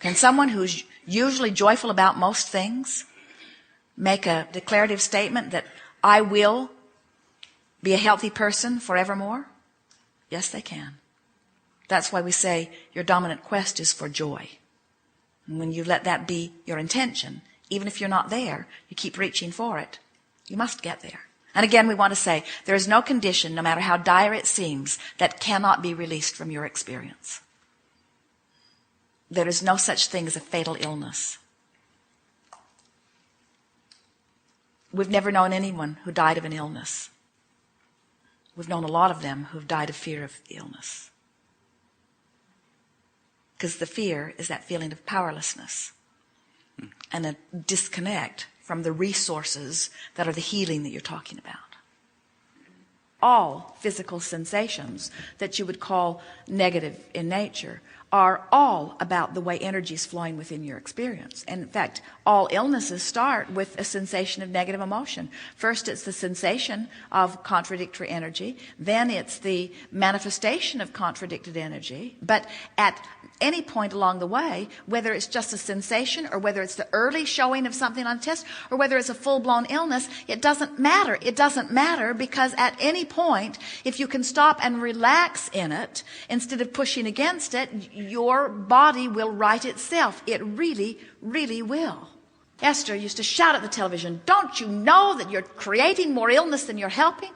Can someone who's usually joyful about most things make a declarative statement that I will be a healthy person forevermore? Yes, they can. That's why we say your dominant quest is for joy. And when you let that be your intention, even if you're not there, you keep reaching for it, you must get there. And again, we want to say there is no condition, no matter how dire it seems, that cannot be released from your experience. There is no such thing as a fatal illness. We've never known anyone who died of an illness. We've known a lot of them who've died of fear of the illness. Because the fear is that feeling of powerlessness and a disconnect from the resources that are the healing that you're talking about. All physical sensations that you would call negative in nature are all about the way energy is flowing within your experience. And in fact, all illnesses start with a sensation of negative emotion. First, it's the sensation of contradictory energy. Then it's the manifestation of contradicted energy. But at any point along the way, whether it's just a sensation or whether it's the early showing of something on a test or whether it's a full-blown illness, it doesn't matter. It doesn't matter because at any point, if you can stop and relax in it instead of pushing against it, your body will right itself. It really, really will. Esther used to shout at the television, "Don't you know that you're creating more illness than you're helping?"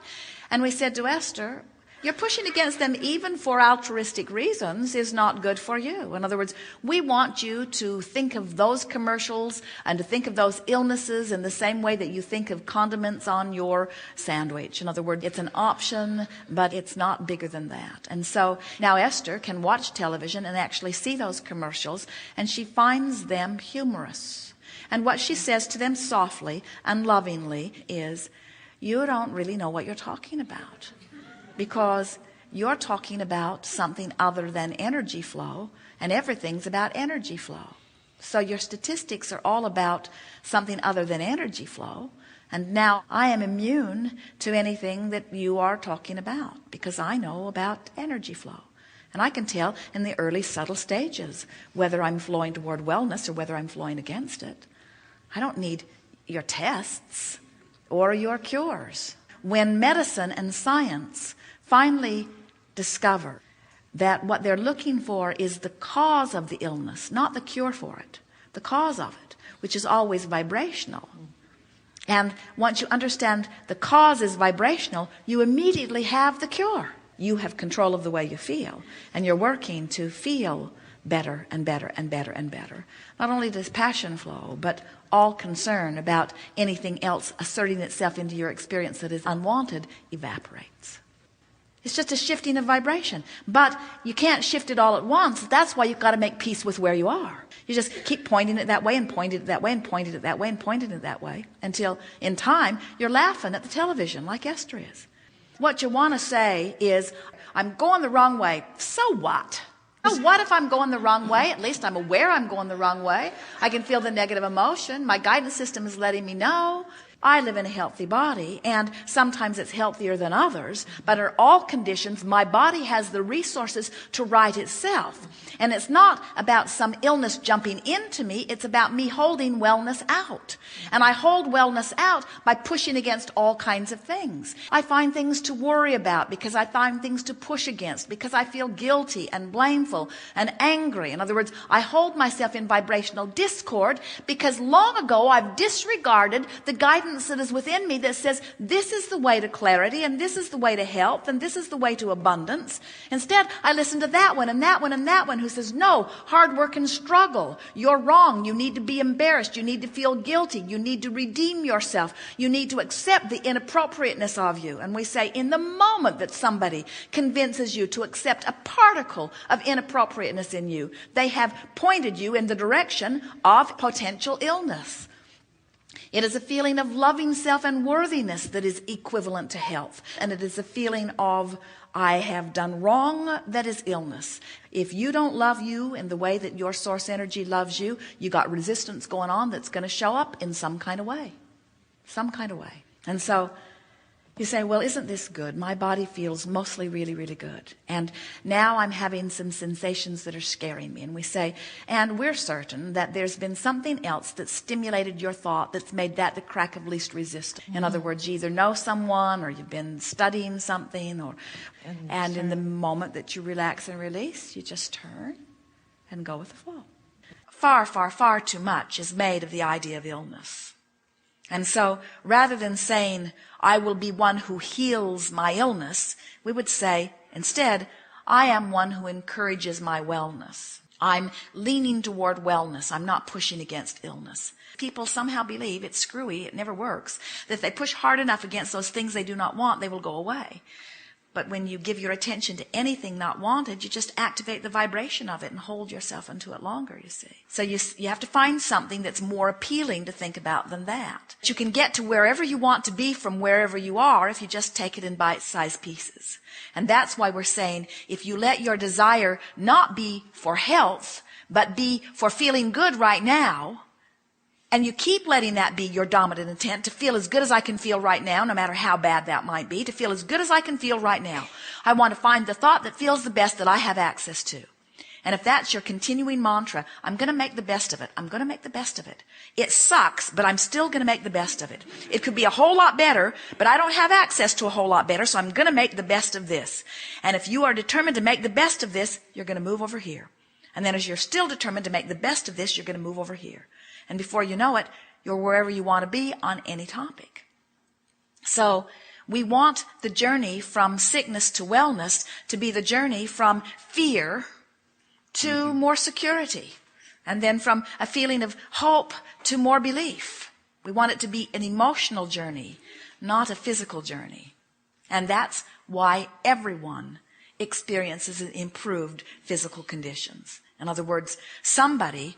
And we said to Esther, you're pushing against them even for altruistic reasons is not good for you. In other words, we want you to think of those commercials and to think of those illnesses in the same way that you think of condiments on your sandwich. In other words, it's an option, but it's not bigger than that. And so now Esther can watch television and actually see those commercials, and she finds them humorous. And what she says to them softly and lovingly is, you don't really know what you're talking about. Because you're talking about something other than energy flow, and everything's about energy flow. So your statistics are all about something other than energy flow. And now I am immune to anything that you are talking about because I know about energy flow. And I can tell in the early subtle stages whether I'm flowing toward wellness or whether I'm flowing against it. I don't need your tests or your cures. When medicine and science finally discover that what they're looking for is the cause of the illness, not the cure for it, the cause of it, which is always vibrational. And once you understand the cause is vibrational, you immediately have the cure. You have control of the way you feel, and you're working to feel better and better and better and better. Not only does passion flow, but all concern about anything else asserting itself into your experience that is unwanted evaporates. It's just a shifting of vibration. But you can't shift it all at once. That's why you've got to make peace with where you are. You just keep pointing it that way and pointing it that way and pointing it that way and pointing it that way until in time you're laughing at the television like Esther is. What you want to say is, I'm going the wrong way. So what? So what if I'm going the wrong way? At least I'm aware I'm going the wrong way. I can feel the negative emotion. My guidance system is letting me know. I live in a healthy body, and sometimes it's healthier than others, but in all conditions, my body has the resources to right itself. And it's not about some illness jumping into me, it's about me holding wellness out. And I hold wellness out by pushing against all kinds of things. I find things to worry about because I find things to push against, because I feel guilty and blameful and angry. In other words, I hold myself in vibrational discord because long ago I've disregarded the guidance that is within me that says this is the way to clarity and this is the way to health and this is the way to abundance. Instead, I listen to that one and that one and that one who says, no, hard work and struggle. You're wrong. You need to be embarrassed. You need to feel guilty. You need to redeem yourself. You need to accept the inappropriateness of you. And we say, in the moment that somebody convinces you to accept a particle of inappropriateness in you, they have pointed you in the direction of potential illness. It is a feeling of loving self and worthiness that is equivalent to health. And it is a feeling of, I have done wrong, that is illness. If you don't love you in the way that your source energy loves you, you got resistance going on that's going to show up in some kind of way. Some kind of way. And so You say, well, isn't this good? My body feels mostly really, really good. And now I'm having some sensations that are scaring me. And we say, and we're certain that there's been something else that stimulated your thought that's made that the crack of least resistance. In other words, you either know someone or you've been studying something, and in the moment that you relax and release, you just turn and go with the flow. Far, far, far too much is made of the idea of illness. And so rather than saying, I will be one who heals my illness, we would say, instead, I am one who encourages my wellness. I'm leaning toward wellness. I'm not pushing against illness. People somehow believe it's screwy, it never works, that if they push hard enough against those things they do not want, they will go away. But when you give your attention to anything not wanted, you just activate the vibration of it and hold yourself into it longer, you see. So you have to find something that's more appealing to think about than that. You can get to wherever you want to be from wherever you are if you just take it in bite-sized pieces. And that's why we're saying if you let your desire not be for health, but be for feeling good right now, and you keep letting that be your dominant intent, to feel as good as I can feel right now, no matter how bad that might be, to feel as good as I can feel right now. I want to find the thought that feels the best that I have access to. And if that's your continuing mantra, I'm going to make the best of it. I'm going to make the best of it. It sucks, but I'm still going to make the best of it. It could be a whole lot better, but I don't have access to a whole lot better, so I'm going to make the best of this. And if you are determined to make the best of this, you're going to move over here. And then as you're still determined to make the best of this, you're going to move over here. And before you know it, you're wherever you want to be on any topic. So we want the journey from sickness to wellness to be the journey from fear to more security. And then from a feeling of hope to more belief. We want it to be an emotional journey, not a physical journey. And that's why everyone experiences improved physical conditions. In other words, somebody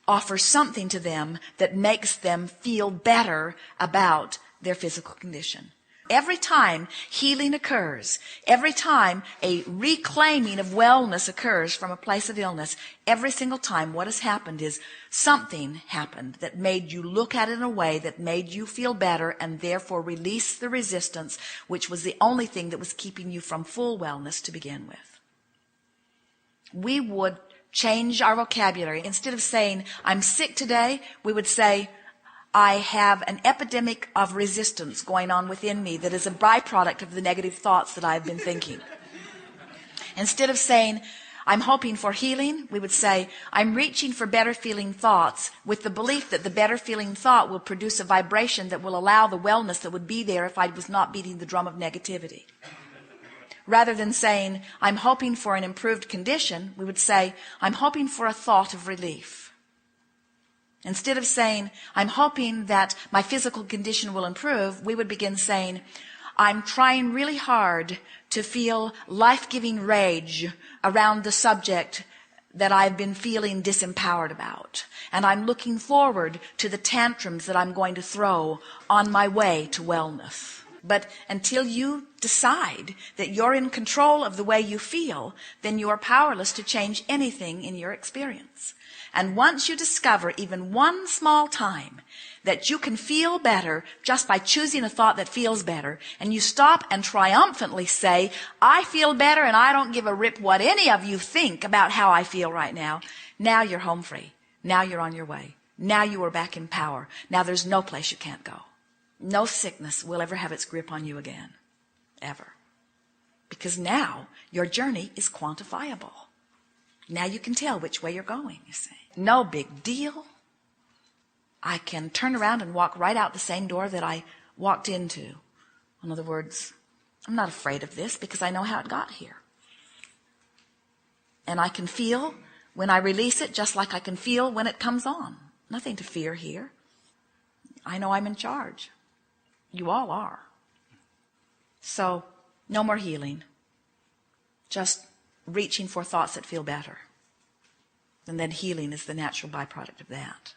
offers something to them that makes them feel better about their physical condition. Every time healing occurs, every time a reclaiming of wellness occurs from a place of illness, every single time what has happened is something happened that made you look at it in a way that made you feel better and therefore release the resistance, which was the only thing that was keeping you from full wellness to begin with. We would change our vocabulary. Instead of saying, I'm sick today, we would say, I have an epidemic of resistance going on within me that is a byproduct of the negative thoughts that I've been thinking. Instead of saying, I'm hoping for healing, we would say, I'm reaching for better feeling thoughts with the belief that the better feeling thought will produce a vibration that will allow the wellness that would be there if I was not beating the drum of negativity. Rather than saying, I'm hoping for an improved condition, we would say, I'm hoping for a thought of relief. Instead of saying, I'm hoping that my physical condition will improve, we would begin saying, I'm trying really hard to feel life-giving rage around the subject that I've been feeling disempowered about. And I'm looking forward to the tantrums that I'm going to throw on my way to wellness. But until you decide that you're in control of the way you feel, then you are powerless to change anything in your experience. And once you discover even one small time that you can feel better just by choosing a thought that feels better, and you stop and triumphantly say, I feel better and I don't give a rip what any of you think about how I feel right now, now you're home free. Now you're on your way. Now you are back in power. Now there's no place you can't go. No sickness will ever have its grip on you again. Ever. Because now your journey is quantifiable. Now you can tell which way you're going, you see. No big deal. I can turn around and walk right out the same door that I walked into. In other words, I'm not afraid of this because I know how it got here. And I can feel when I release it just like I can feel when it comes on. Nothing to fear here. I know I'm in charge. You all are. So, no more healing. Just reaching for thoughts that feel better. And then healing is the natural byproduct of that.